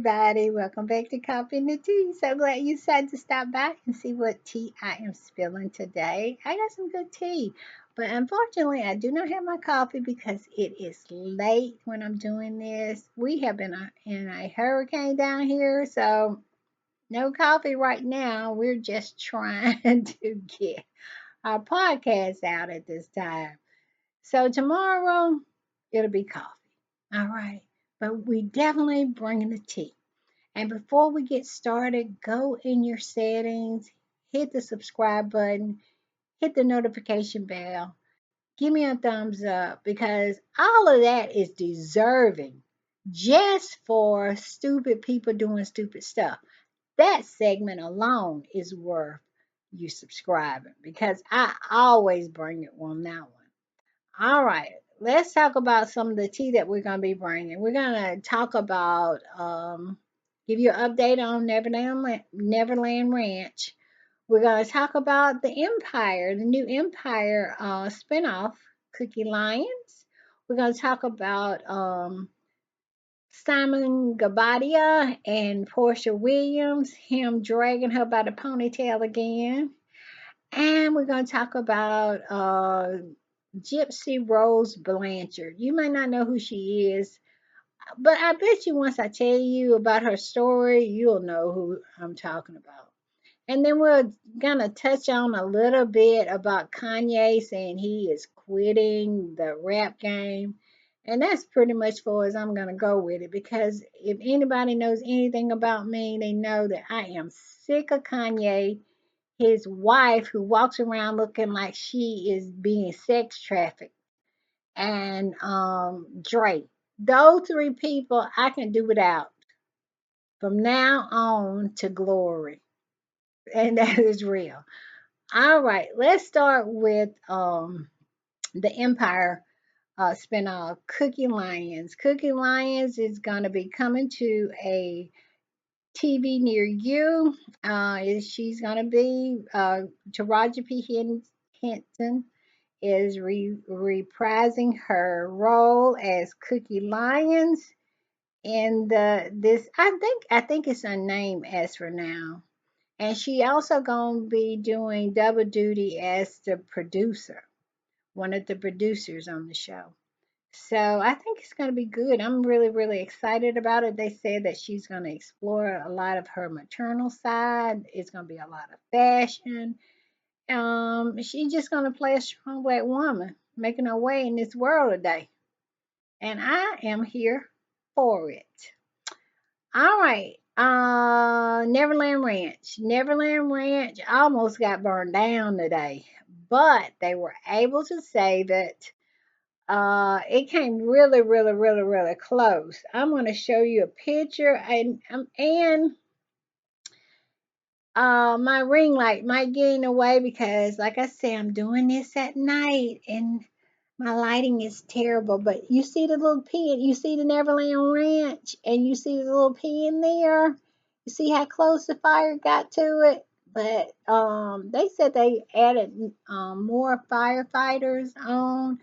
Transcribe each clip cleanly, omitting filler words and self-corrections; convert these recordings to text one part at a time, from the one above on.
everybody. Welcome back to Coffee and the Tea. So glad you decided to stop by and see what tea I am spilling today. I got some good tea, but unfortunately, I do not have my coffee because it is late when I'm doing this. We have been in a hurricane down here, so no coffee right now. We're just trying to get our podcast out at this time. So tomorrow, it'll be coffee. All right. But we definitely bringing the tea. And before we get started, go in your settings, hit the subscribe button, hit the notification bell, give me a thumbs up because all of that is deserving just for stupid people doing stupid stuff. That segment alone is worth you subscribing because I always bring it on that one. All right, let's talk about some of the tea that we're going to be bringing. We're going to talk about, give you an update on Neverland Ranch. We're going to talk about the Empire, the new Empire spinoff, Cookie Lyons. We're going to talk about Simon Gabadia and Portia Williams, him dragging her by the ponytail again. And we're going to talk about Gypsy Rose Blanchard. You might not know who she is, but I bet you once I tell you about her story, you'll know who I'm talking about. And then we're going to touch on a little bit about Kanye saying he is quitting the rap game. And that's pretty much for as I'm going to go with it because if anybody knows anything about me, they know that I am sick of Kanye, his wife who walks around looking like she is being sex trafficked, and Drake. Those three people I can do without from now on to glory. And that is real. All right, let's start with the Empire spinoff, Cookie Lions. Cookie Lions is going to be coming to a TV near you. She's going to be Taraji P. Henson is reprising her role as Cookie Lyons in the this I think it's unnamed as for now. And she also gonna be doing double duty as the producer, one of the producers on the show. So I think it's gonna be good. I'm really, really excited about it. They said that she's gonna explore a lot of her maternal side. It's gonna be a lot of fashion. She's just gonna play a strong black woman, making her way in this world today. And I am here for it. All right. Neverland Ranch. Neverland Ranch almost got burned down today, but they were able to save it. It came really, really, really, really close. I'm going to show you a picture, and my ring light might get in the way because, like I said, I'm doing this at night and my lighting is terrible. But you see the little pin, you see the Neverland Ranch, and you see the little pin there. You see how close the fire got to it. But they said they added more firefighters on,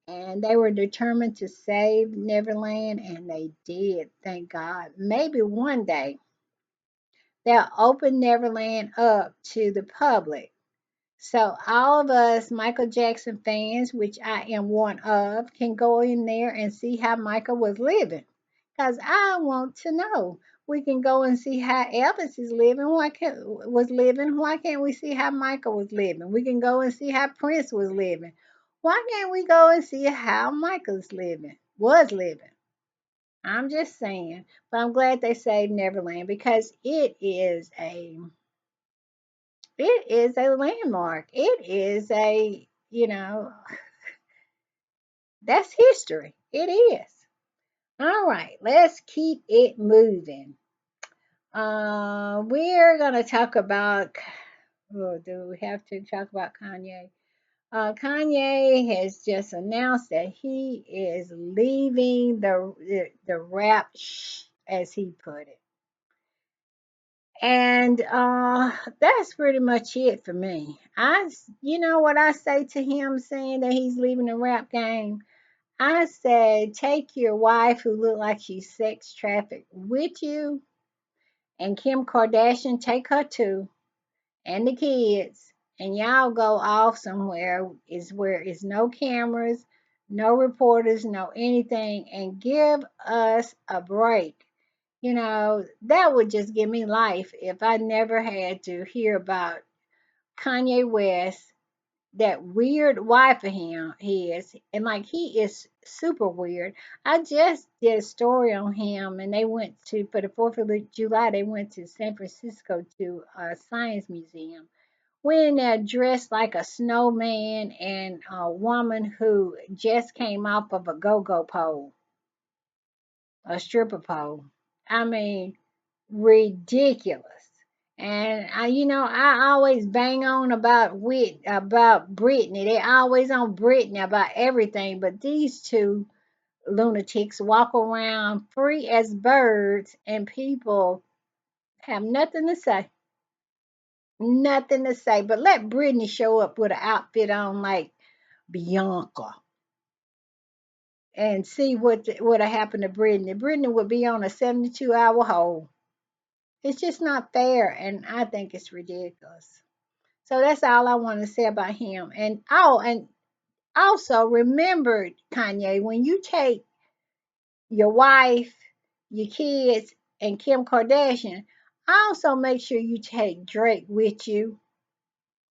and they were determined to save Neverland, and they did. Thank God. Maybe one day they'll open Neverland up to the public. So all of us Michael Jackson fans, which I am one of, can go in there and see how Michael was living. Because I want to know. We can go and see how Elvis is living. Was living? Why can't we see how Michael was living? We can go and see how Prince was living. Why can't we go and see how Michael's living? Was living. I'm just saying. But I'm glad they saved Neverland because it is a landmark. It is that's history. It is. All right, let's keep it moving. We're gonna talk about. Oh, do we have to talk about Kanye? Kanye has just announced that he is leaving the rap, as he put it. And that's pretty much it for me. You know what I say to him saying that he's leaving the rap game? I said, take your wife who looked like she's sex trafficked with you, and Kim Kardashian, take her too, and the kids, and y'all go off somewhere is where it's no cameras, no reporters, no anything, and give us a break. That would just give me life if I never had to hear about Kanye West, that weird wife of him his, and like he is super weird. I just did a story on him, and they went to for the July. They went to San Francisco to a science museum. Went in there dressed like a snowman and a woman who just came off of a go-go pole, a stripper pole. I mean, ridiculous. And I always bang on about Britney. They always on Britney about everything, but these two lunatics walk around free as birds, and people have nothing to say. Nothing to say. But let Britney show up with an outfit on like Bianca and see what happened to Britney. Britney would be on a 72-hour hold. It's just not fair, and I think it's ridiculous. So that's all I want to say about him. And also remember, Kanye, when you take your wife, your kids, and Kim Kardashian, also make sure you take Drake with you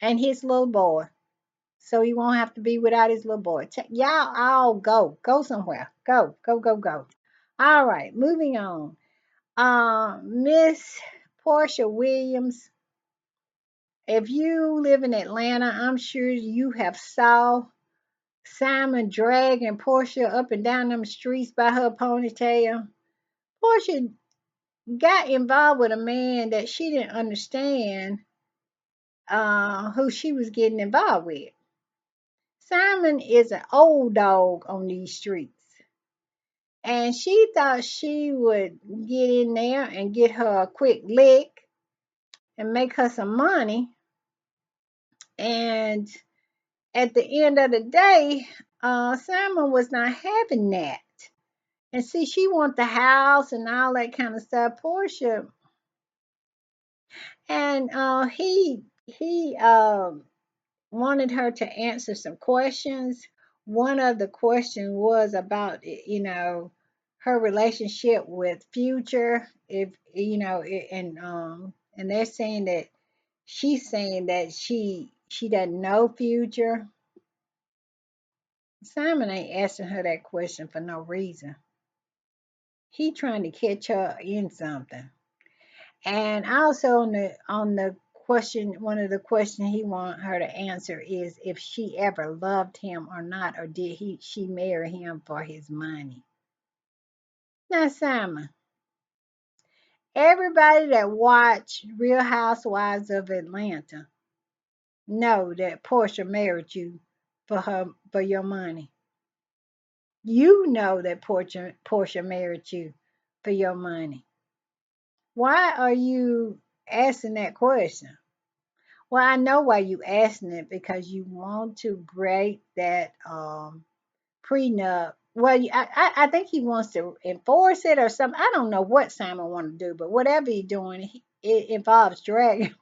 and his little boy, so he won't have to be without his little boy. Y'all all go somewhere. Go, go, go, go. All right, moving on. Miss Portia Williams, if you live in Atlanta, I'm sure you have saw Simon dragging Portia up and down them streets by her ponytail. Portia got involved with a man that she didn't understand who she was getting involved with. Simon is an old dog on these streets. And she thought she would get in there and get her a quick lick and make her some money. And at the end of the day, Simon was not having that. And see, she want the house and all that kind of stuff. Portia, and he wanted her to answer some questions. One of the questions was about her relationship with Future. If and they're saying that she's saying that she doesn't know Future. Simon ain't asking her that question for no reason. He trying to catch her in something. And also on the question, one of the questions he want her to answer is if she ever loved him or not, or did she marry him for his money. Now, Simon, everybody that watched Real Housewives of Atlanta know that Portia married you for your money. You know that Portia married you for your money. Why are you asking that question? Well, I know why you asking it, because you want to break that prenup. Well, I think he wants to enforce it or something. I don't know what Simon want to do, but whatever he's doing, it involves dragging.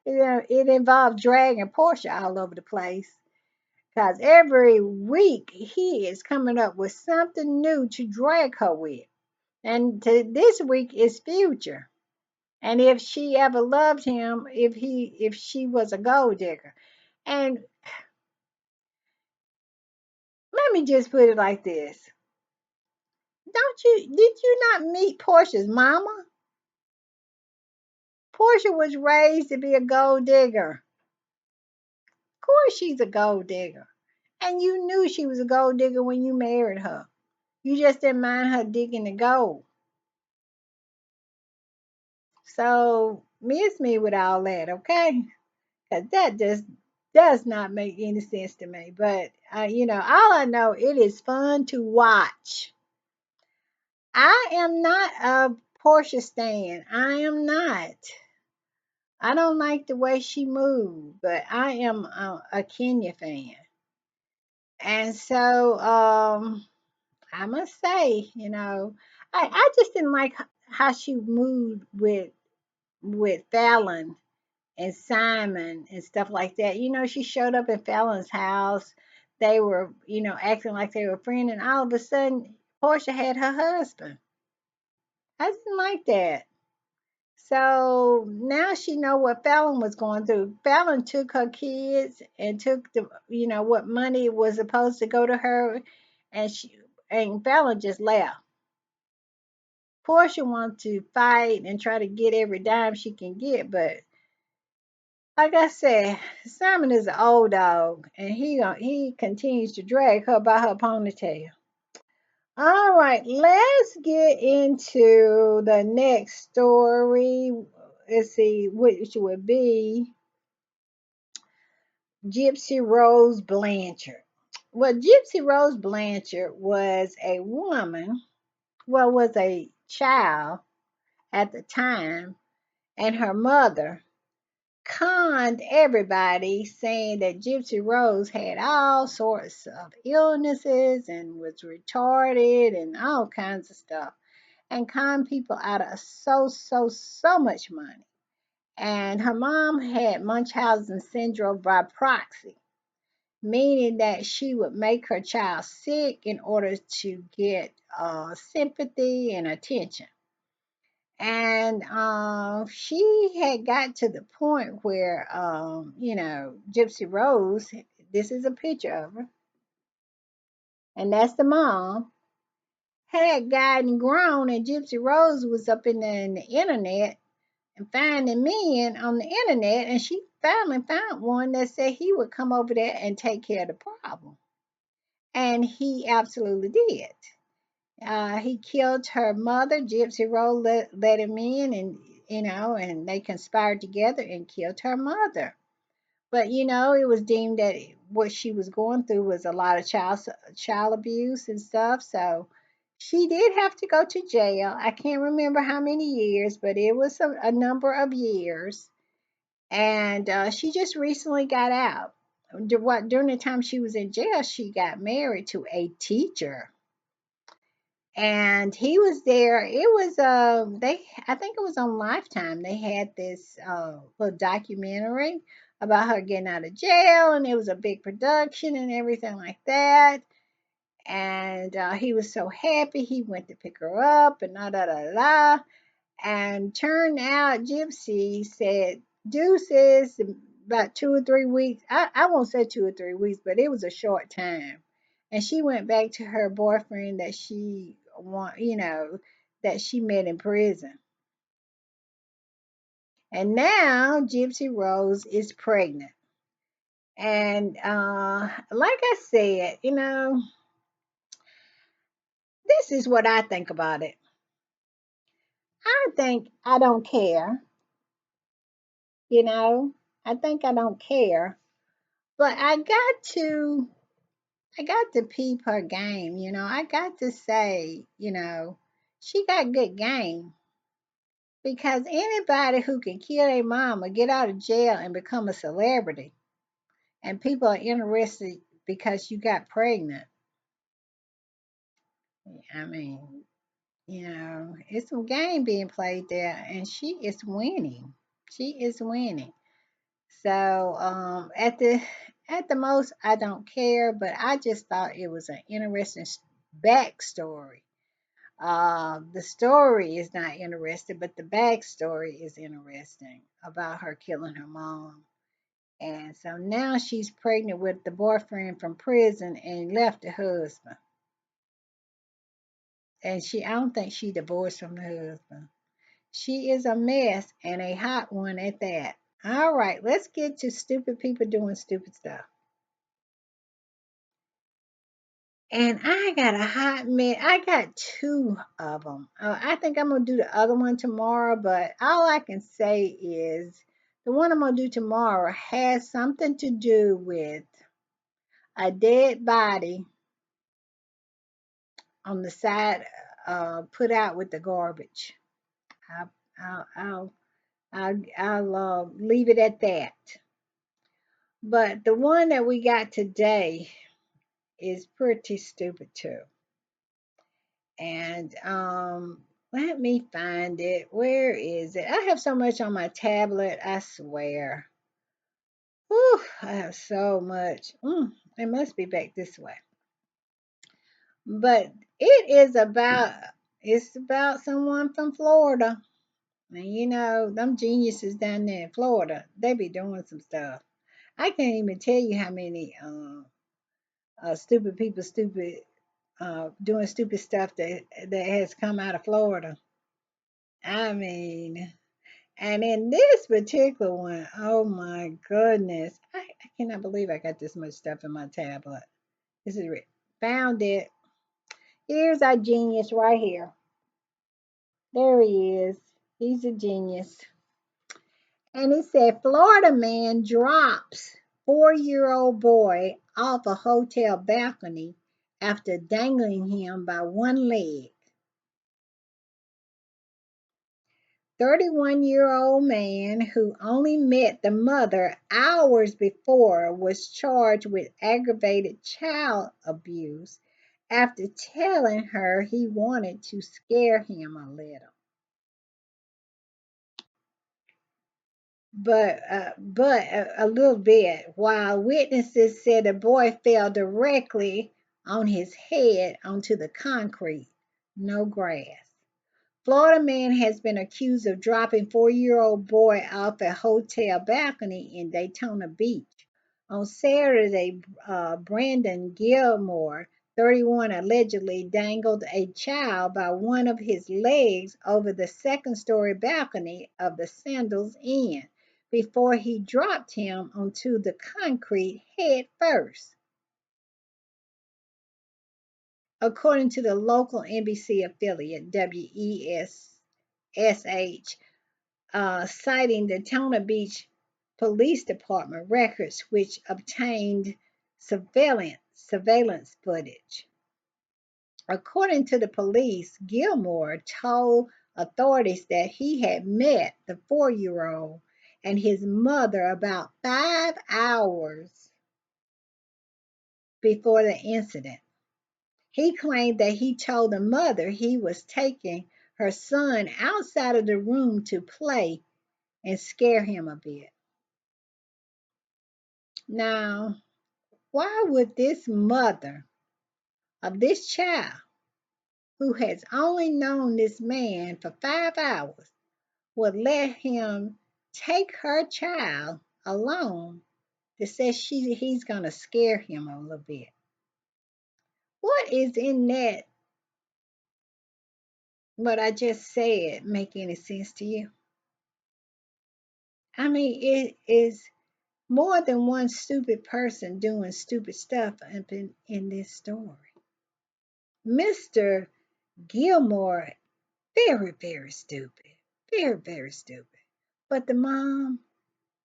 It involves dragging Portia all over the place. Because every week he is coming up with something new to drag her with. And this week is Future. And if she ever loved him, if she was a gold digger. And let me just put it like this. Did you not meet Portia's mama? Portia was raised to be a gold digger. Of course she's a gold digger. And you knew she was a gold digger when you married her. You just didn't mind her digging the gold. So miss me with all that, okay? Because that just does not make any sense to me. But all I know, it is fun to watch. I am not a Portia stan. I am not. I don't like the way she moved, but I am a Kenya fan. And so I must say, I just didn't like how she moved with Fallon and Simon and stuff like that. She showed up at Fallon's house. They were, acting like they were friends, and all of a sudden, Portia had her husband. I didn't like that. So now she know what Fallon was going through. Fallon took her kids and took what money was supposed to go to her, and Fallon just left. Portia wants to fight and try to get every dime she can get, but like I said, Simon is an old dog, and he continues to drag her by her ponytail. All right, let's get into the next story. Let's see, which would be Gypsy Rose Blanchard. Well, Gypsy Rose Blanchard was a woman, well, was a child at the time, and her mother conned everybody saying that Gypsy Rose had all sorts of illnesses and was retarded and all kinds of stuff, and conned people out of so much money. And her mom had Munchausen syndrome by proxy, meaning that she would make her child sick in order to get sympathy and attention. And she had got to the point where, Gypsy Rose, this is a picture of her, and that's the mom, had gotten grown, and Gypsy Rose was up in the internet and finding men on the internet, and she finally found one that said he would come over there and take care of the problem. And he absolutely did. He killed her mother. Gypsy Rose let him in, and they conspired together and killed her mother. But it was deemed that what she was going through was a lot of child abuse and stuff. So she did have to go to jail. I can't remember how many years, but it was a number of years. And she just recently got out. During the time she was in jail, she got married to a teacher, and he was there. It was they I think it was on Lifetime. They had this little documentary about her getting out of jail, and it was a big production and everything like that. And he was so happy. He went to pick her up and da da da da. And turned out Gypsy said deuces about 2 or 3 weeks. I won't say 2 or 3 weeks, but it was a short time. And she went back to her boyfriend that that she met in prison. And now Gypsy Rose is pregnant. And like I said, this is what I think about it. I think I don't care, you know. I think I don't care. But I got to peep her game, I got to say, she got good game, because anybody who can kill their mama, get out of jail and become a celebrity, and people are interested because you got pregnant. I mean, it's some game being played there, and she is winning. She is winning. So at the most, I don't care, but I just thought it was an interesting backstory. The story is not interesting, but the backstory is interesting about her killing her mom. And so now she's pregnant with the boyfriend from prison and left the husband. And I don't think she divorced from the husband. She is a mess, and a hot one at that. All right, let's get to stupid people doing stupid stuff. And I got a hot mess. I got two of them. I think I'm going to do the other one tomorrow, but all I can say is the one I'm going to do tomorrow has something to do with a dead body on the side, put out with the garbage. I'll, I'll leave it at that. But the one that we got today is pretty stupid too. And let me find it. Where is it? I have so much on my tablet, I swear. Whew, I have so much. It must be back this way. But it's about someone from Florida. And them geniuses down there in Florida, they be doing some stuff. I can't even tell you how many stupid people doing stupid stuff that has come out of Florida. I mean, and in this particular one, oh my goodness, I cannot believe I got this much stuff in my tablet. This is it. Found it. Here's our genius right here. There he is. He's a genius. And it said Florida man drops 4-year-old boy off a hotel balcony after dangling him by one leg. 31-year-old man who only met the mother hours before was charged with aggravated child abuse after telling her he wanted to scare him a little. But a little bit, while witnesses said the boy fell directly on his head onto the concrete, no grass. Florida man has been accused of dropping 4-year-old boy off a hotel balcony in Daytona Beach. On Saturday, Brandon Gilmore, 31, allegedly dangled a child by one of his legs over the second-story balcony of the Sandals Inn before he dropped him onto the concrete head first. According to the local NBC affiliate WESH, citing the Daytona Beach Police Department records, which obtained surveillance footage. According to the police, Gilmore told authorities that he had met the 4-year-old and his mother about 5 hours before the incident. He claimed that he told the mother he was taking her son outside of the room to play and scare him a bit. Now, why would this mother of this child, who has only known this man for 5 hours, would let him take her child alone to say he's going to scare him a little bit? What is in that, what I just said, make any sense to you? I mean, it is more than one stupid person doing stupid stuff up in this story. Mr. Gilmore, very, very stupid. Very, very stupid. But the mom,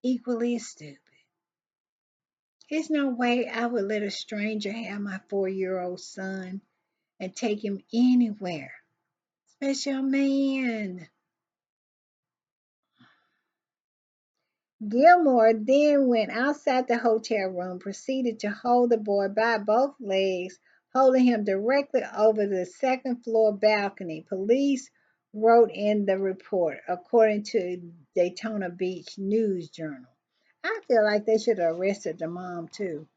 equally as stupid. There's no way I would let a stranger have my 4-year-old son and take him anywhere, especially a man. Gilmore then went outside the hotel room, proceeded to hold the boy by both legs, holding him directly over the second floor balcony. Police wrote in the report, according to Daytona Beach News Journal. I feel like they should have arrested the mom too,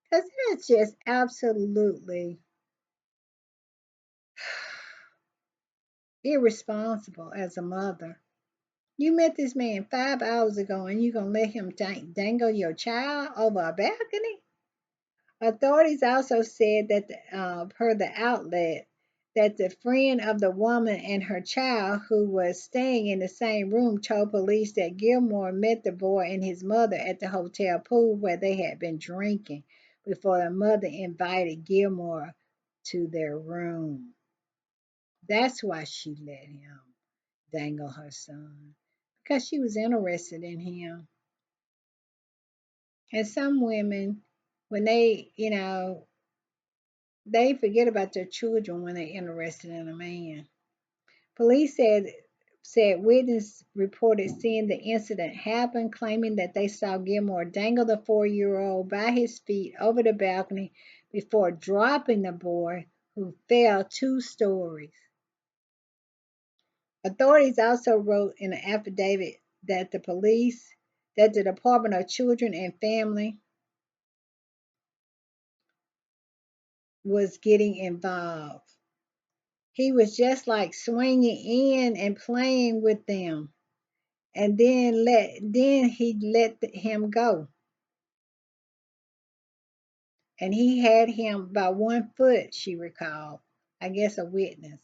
because that's just absolutely irresponsible as a mother. You met this man 5 hours ago and you're going to let him dangle your child over a balcony? Authorities also said that, per the outlet, that the friend of the woman and her child who was staying in the same room told police that Gilmore met the boy and his mother at the hotel pool where they had been drinking before the mother invited Gilmore to their room. That's why she let him dangle her son, because she was interested in him. And some women, when they forget about their children when they're interested in a man. Police said witnesses reported seeing the incident happen, claiming that they saw Gilmore dangle the 4-year-old by his feet over the balcony before dropping the boy who fell 2 stories. Authorities also wrote in an affidavit that the Department of Children and Family was getting involved. He was just like swinging in and playing with them, and then he let him go, and he had him by 1 foot. She recalled, I guess a witness.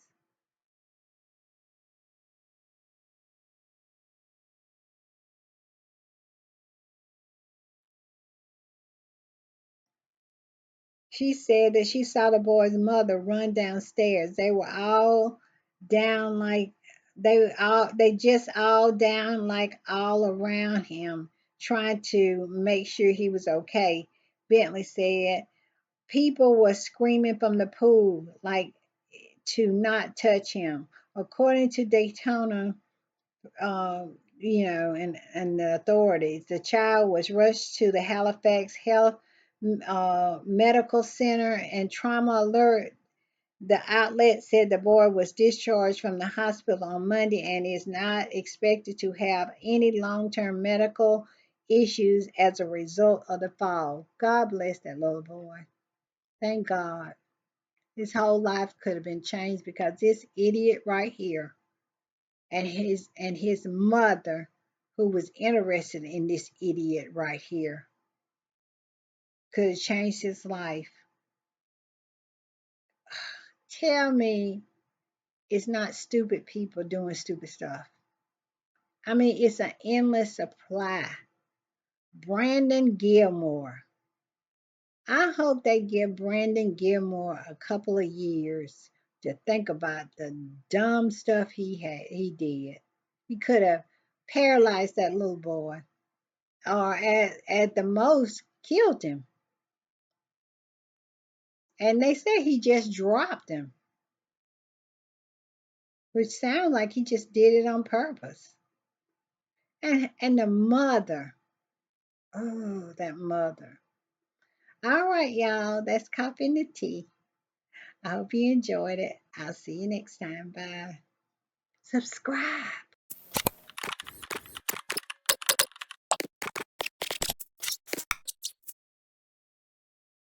She said that she saw the boy's mother run downstairs. They were all down like they just all down like all around him, trying to make sure he was okay. Bentley said people were screaming from the pool like to not touch him. According to Daytona, and the authorities. The child was rushed to the Halifax Health Medical Center and Trauma Alert. The outlet said the boy was discharged from the hospital on Monday and is not expected to have any long-term medical issues as a result of the fall. God bless that little boy. Thank God. His whole life could have been changed because this idiot right here and his mother, who was interested in this idiot right here, could have changed his life. Tell me it's not stupid people doing stupid stuff. I mean, it's an endless supply. Brandon Gilmore. I hope they give Brandon Gilmore a couple of years to think about the dumb stuff he did. He could have paralyzed that little boy, or at the most killed him. And they said he just dropped him, which sounds like he just did it on purpose. And the mother, oh, that mother. All right, y'all, that's coffee and the tea. I hope you enjoyed it. I'll see you next time. Bye. Subscribe.